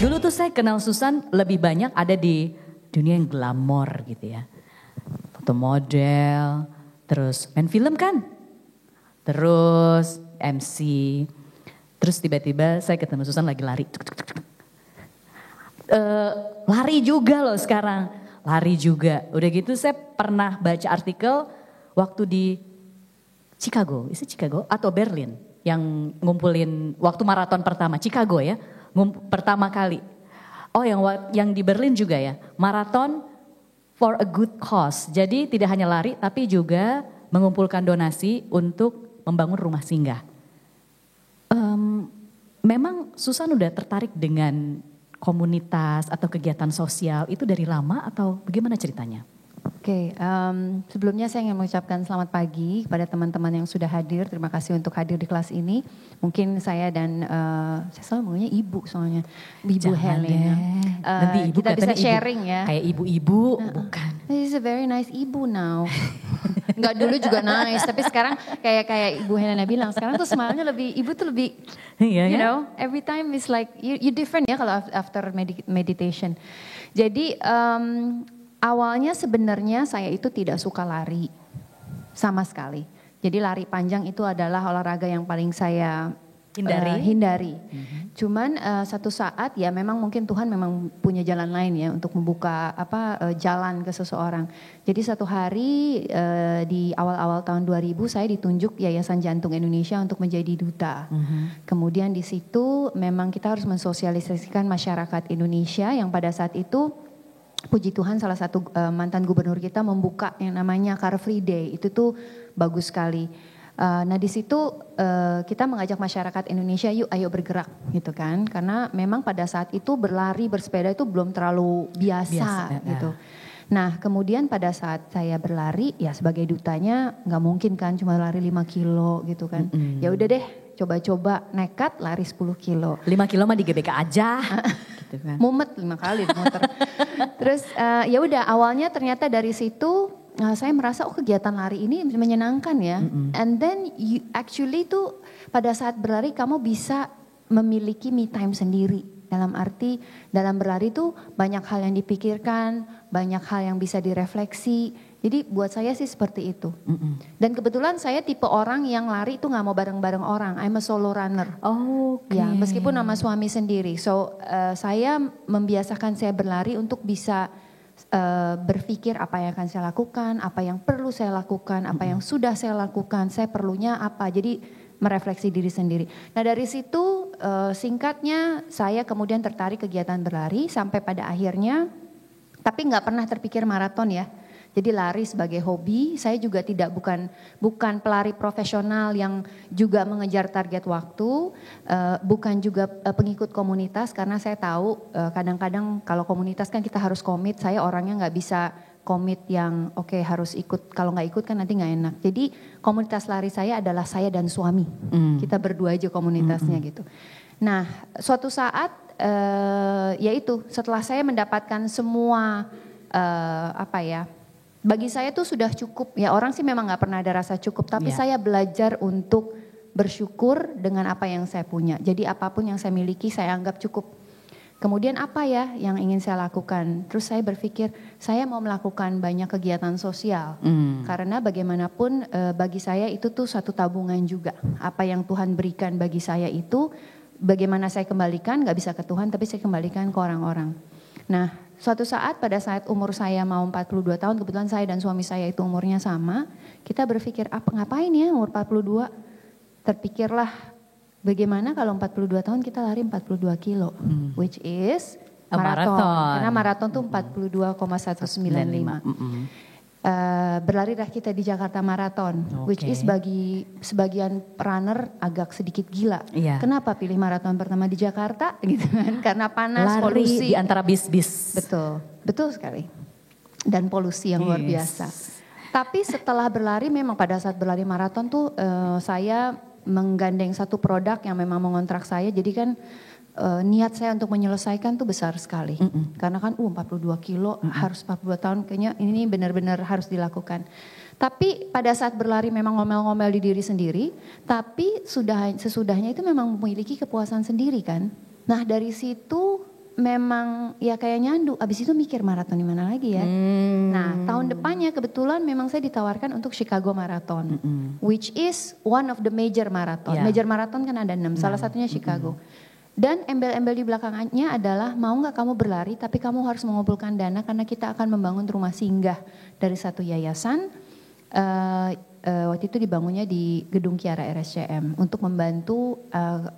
Dulu tuh saya kenal Susan lebih banyak ada di dunia yang glamor gitu ya. Foto model, terus main film kan. Terus MC. Terus tiba-tiba saya ketemu Susan lagi lari. Lari juga loh sekarang. Lari juga. Udah gitu saya pernah baca artikel waktu di Chicago. Itu Chicago atau Berlin. Yang ngumpulin waktu maraton pertama. Chicago ya. Pertama kali. Oh yang di Berlin juga ya. Maraton for a good cause. Jadi tidak hanya lari tapi juga mengumpulkan donasi untuk membangun rumah singgah. Memang Susan udah tertarik dengan komunitas atau kegiatan sosial itu dari lama atau bagaimana ceritanya? Oke, sebelumnya saya ingin mengucapkan selamat pagi kepada teman-teman yang sudah hadir. Terima kasih untuk hadir di kelas ini. Mungkin saya dan saya selalu manggilnya ibu soalnya, Ibu Helena. Nanti ibu kita bisa sharing ibu, ya. Kayak ibu-ibu, bukan. She's a very nice ibu now. Enggak dulu juga nice, tapi sekarang kayak Ibu Helena bilang, sekarang tuh smile-nya lebih, ibu tuh lebih, you know, every time is like you different ya kalau after meditation. Jadi awalnya sebenarnya saya itu tidak suka lari sama sekali. Jadi lari panjang itu adalah olahraga yang paling saya hindari. Cuman satu saat ya memang mungkin Tuhan memang punya jalan lain ya untuk membuka jalan ke seseorang. Jadi satu hari di awal-awal tahun 2000 saya ditunjuk Yayasan Jantung Indonesia untuk menjadi duta. Kemudian di situ memang kita harus mensosialisasikan masyarakat Indonesia yang pada saat itu puji Tuhan salah satu mantan gubernur kita membuka yang namanya Car Free Day. Itu tuh bagus sekali. Nah di situ kita mengajak masyarakat Indonesia yuk ayo bergerak gitu kan. Karena memang pada saat itu berlari bersepeda itu belum terlalu biasa gitu. Nah kemudian pada saat saya berlari ya sebagai dutanya gak mungkin kan cuma lari 5 kilo gitu kan. Ya udah deh coba-coba nekat lari 10 kilo. 5 kilo mah di GBK aja. Gitu kan. Mumet 5 kali muter. Terus ya udah awalnya ternyata dari situ saya merasa kegiatan lari ini menyenangkan ya. And then you actually tuh pada saat berlari kamu bisa memiliki me time sendiri. Dalam arti dalam berlari tuh banyak hal yang dipikirkan, banyak hal yang bisa direfleksi. Jadi buat saya sih seperti itu. Dan kebetulan saya tipe orang yang lari itu gak mau bareng-bareng orang. I'm a solo runner. Ya, meskipun sama suami sendiri. So saya membiasakan saya berlari untuk bisa berpikir apa yang akan saya lakukan, apa yang perlu saya lakukan, apa yang sudah saya lakukan, saya perlunya apa. Jadi merefleksi diri sendiri. Nah dari situ singkatnya saya kemudian tertarik kegiatan berlari sampai pada akhirnya, tapi gak pernah terpikir maraton ya. Jadi lari sebagai hobi, saya juga bukan pelari profesional yang juga mengejar target waktu, bukan juga pengikut komunitas karena saya tahu kadang-kadang kalau komunitas kan kita harus komit, saya orangnya nggak bisa komit yang oke, harus ikut, kalau nggak ikut kan nanti nggak enak. Jadi komunitas lari saya adalah saya dan suami, kita berdua aja komunitasnya gitu. Nah suatu saat yaitu setelah saya mendapatkan semua bagi saya tuh sudah cukup ya, orang sih memang gak pernah ada rasa cukup, tapi saya belajar untuk bersyukur dengan apa yang saya punya. Jadi apapun yang saya miliki saya anggap cukup. Kemudian apa ya yang ingin saya lakukan? Terus saya berpikir saya mau melakukan banyak kegiatan sosial. Karena bagaimanapun bagi saya itu tuh satu tabungan juga. Apa yang Tuhan berikan bagi saya itu bagaimana saya kembalikan, gak bisa ke Tuhan tapi saya kembalikan ke orang-orang. Nah suatu saat pada saat umur saya mau 42 tahun, kebetulan saya dan suami saya itu umurnya sama, kita berpikir ngapain ya umur 42, terpikirlah bagaimana kalau 42 tahun kita lari 42 kilo, which is maraton, karena maraton tuh 42,195. Berlarilah kita di Jakarta Marathon, which is bagi sebagian runner agak sedikit gila. Kenapa pilih maraton pertama di Jakarta gitu kan? Karena panas, lari polusi. Di antara bis-bis. Betul sekali. Dan polusi yang luar biasa. Tapi setelah berlari memang pada saat berlari maraton tuh saya menggandeng satu produk yang memang mengontrak saya. Jadi kan niat saya untuk menyelesaikan tuh besar sekali. Karena kan 42 kilo harus 42 tahun kayaknya ini benar-benar harus dilakukan. Tapi pada saat berlari memang ngomel-ngomel di diri sendiri, tapi sesudahnya itu memang memiliki kepuasan sendiri kan. Nah dari situ memang ya kayak nyandu, abis itu mikir maraton di mana lagi ya. Nah tahun depannya kebetulan memang saya ditawarkan untuk Chicago Marathon, which is one of the major marathon. Yeah. Major marathon kan ada 6, salah satunya Chicago. Dan embel-embel di belakangnya adalah mau nggak kamu berlari, tapi kamu harus mengumpulkan dana karena kita akan membangun rumah singgah dari satu yayasan. Waktu itu dibangunnya di Gedung Kiara RSCM untuk membantu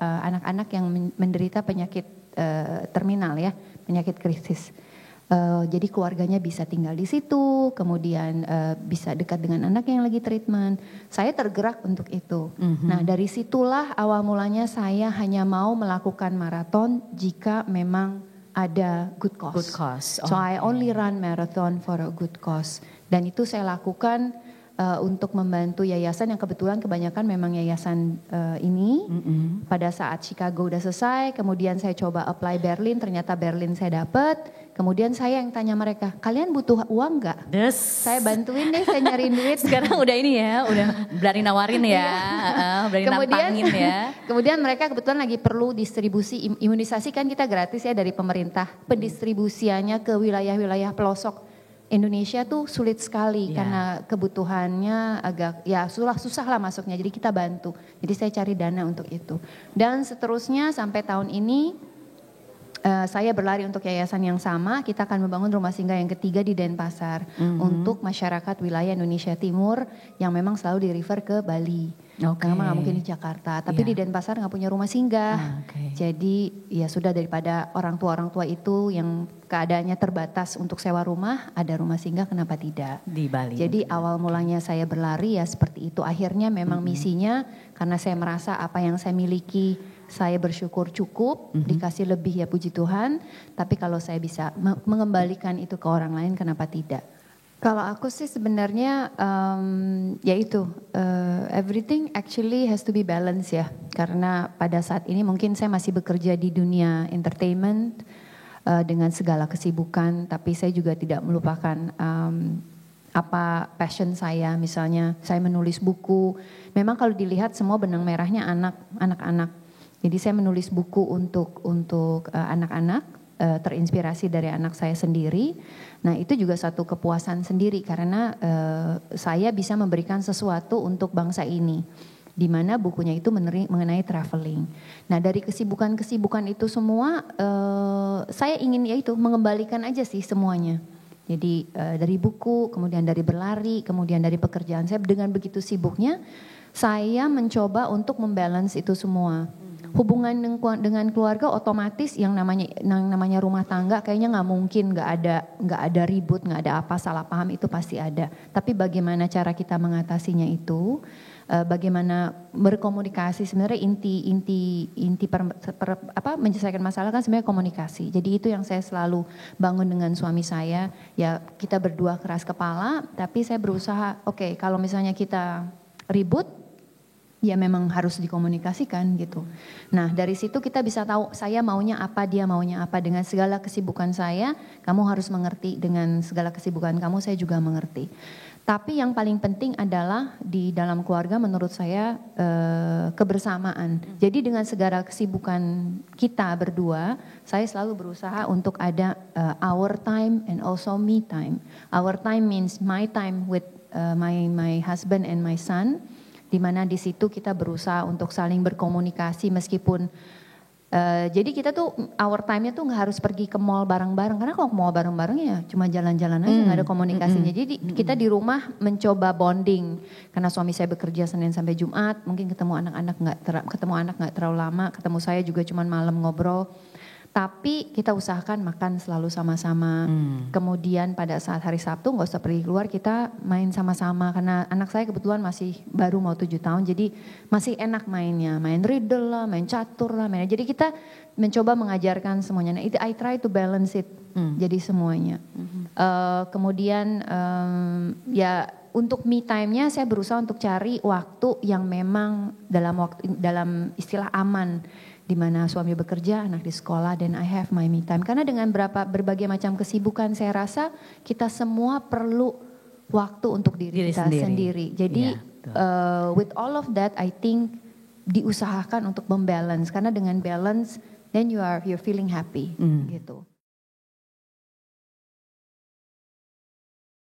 anak-anak yang menderita penyakit terminal ya, penyakit krisis. Jadi keluarganya bisa tinggal di situ, kemudian bisa dekat dengan anak yang lagi treatment. Saya tergerak untuk itu. Nah dari situlah awal mulanya saya hanya mau melakukan maraton jika memang ada good cause. Good cause. So I only run marathon for a good cause. Dan itu saya lakukan untuk membantu yayasan yang kebetulan kebanyakan memang yayasan ini. Pada saat Chicago udah selesai, kemudian saya coba apply Berlin, ternyata Berlin saya dapat. Kemudian saya yang tanya mereka, kalian butuh uang nggak? Saya bantuin deh, saya nyariin duit. Sekarang udah ini ya, udah berani nawarin ya, berani nantangin ya. Kemudian mereka kebetulan lagi perlu distribusi imunisasi, kan kita gratis ya dari pemerintah. Pendistribusiannya ke wilayah-wilayah pelosok Indonesia tuh sulit sekali karena kebutuhannya agak ya susah lah masuknya. Jadi kita bantu. Jadi saya cari dana untuk itu. Dan seterusnya sampai tahun ini saya berlari untuk yayasan yang sama. Kita akan membangun rumah singgah yang ketiga di Denpasar untuk masyarakat wilayah Indonesia Timur yang memang selalu di-refer ke Bali. Karena nggak mungkin di Jakarta. Tapi di Denpasar nggak punya rumah singgah. Jadi ya sudah, daripada orang tua itu yang keadaannya terbatas untuk sewa rumah, ada rumah singgah, kenapa tidak? Di Bali. Jadi awal mulanya saya berlari ya seperti itu. Akhirnya memang misinya karena saya merasa apa yang saya miliki saya bersyukur cukup, dikasih lebih ya puji Tuhan. Tapi kalau saya bisa mengembalikan itu ke orang lain, kenapa tidak? Kalau aku sih sebenarnya ya itu, everything actually has to be balanced ya. Karena pada saat ini mungkin saya masih bekerja di dunia entertainment dengan segala kesibukan. Tapi saya juga tidak melupakan apa passion saya. Misalnya saya menulis buku. Memang kalau dilihat semua benang merahnya anak-anak. Jadi saya menulis buku untuk anak-anak, terinspirasi dari anak saya sendiri. Nah itu juga satu kepuasan sendiri karena saya bisa memberikan sesuatu untuk bangsa ini. Di mana bukunya itu mengenai traveling. Nah dari kesibukan-kesibukan itu semua saya ingin ya itu mengembalikan aja sih semuanya. Jadi dari buku, kemudian dari berlari, kemudian dari pekerjaan saya, dengan begitu sibuknya saya mencoba untuk membalance itu semua. Hubungan dengan keluarga otomatis yang namanya rumah tangga kayaknya nggak mungkin nggak ada ribut, nggak ada apa, salah paham itu pasti ada. Tapi bagaimana cara kita mengatasinya itu, bagaimana berkomunikasi, sebenarnya inti menyelesaikan masalah kan sebenarnya komunikasi. Jadi itu yang saya selalu bangun dengan suami saya. Ya kita berdua keras kepala, tapi saya berusaha oke, kalau misalnya kita ribut, ya memang harus dikomunikasikan gitu. Nah dari situ kita bisa tahu saya maunya apa, dia maunya apa. Dengan segala kesibukan saya, kamu harus mengerti. Dengan segala kesibukan kamu, saya juga mengerti. Tapi yang paling penting adalah di dalam keluarga menurut saya kebersamaan. Jadi dengan segala kesibukan kita berdua, saya selalu berusaha untuk ada our time and also me time. Our time means my time with my husband and my son. Di mana di situ kita berusaha untuk saling berkomunikasi meskipun jadi kita tuh our time-nya tuh nggak harus pergi ke mall bareng-bareng, karena kalau ke mall bareng-bareng ya cuma jalan-jalan aja, nggak ada komunikasinya. Jadi kita di rumah mencoba bonding karena suami saya bekerja Senin sampai Jumat, mungkin ketemu anak nggak terlalu lama, ketemu saya juga cuma malam ngobrol. Tapi kita usahakan makan selalu sama-sama. Kemudian pada saat hari Sabtu nggak usah pergi keluar, kita main sama-sama. Karena anak saya kebetulan masih baru mau 7 tahun, jadi masih enak mainnya. Main riddle lah, main catur lah. Jadi kita mencoba mengajarkan semuanya. Nah itu I try to balance it, jadi semuanya. Kemudian ya untuk me time-nya saya berusaha untuk cari waktu yang memang dalam istilah aman. Di mana suami bekerja, anak di sekolah, dan I have my me time. Karena dengan berbagai macam kesibukan, saya rasa kita semua perlu waktu untuk diri kita sendiri. Jadi with all of that, I think diusahakan untuk membalance. Karena dengan balance then you're feeling happy gitu.